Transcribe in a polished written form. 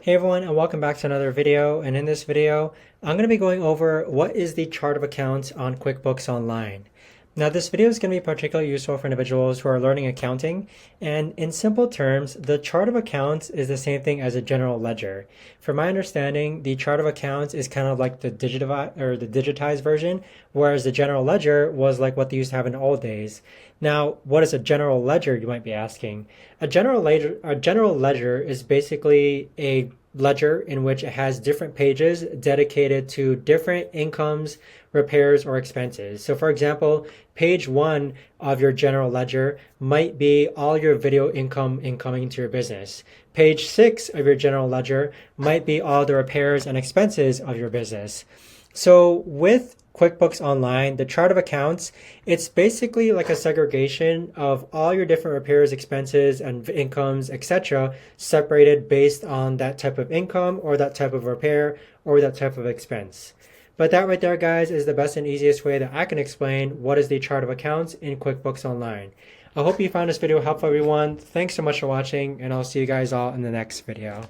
Hey everyone, and welcome back to another video. And in this video, I'm going to be going over what is the chart of accounts on QuickBooks Online. Now, this video is going to be particularly useful for individuals who are learning accounting. And in simple terms, the chart of accounts is the same thing as a general ledger. From my understanding, the chart of accounts is kind of like the digitized version, whereas the general ledger was like what they used to have in the old days. Now, what is a general ledger, you might be asking? A general ledger is basically a ledger in which it has different pages dedicated to different incomes, repairs, or expenses. So for example, page one of your general ledger might be all your video income incoming into your business. Page six of your general ledger might be all the repairs and expenses of your business. So with QuickBooks Online, the chart of accounts, it's basically like a segregation of all your different repairs, expenses, and incomes, etc., separated based on that type of income or that type of repair or that type of expense. But that right there, guys, is the best and easiest way that I can explain what is the chart of accounts in QuickBooks Online. I hope you found this video helpful, everyone. Thanks so much for watching, and I'll see you guys all in the next video.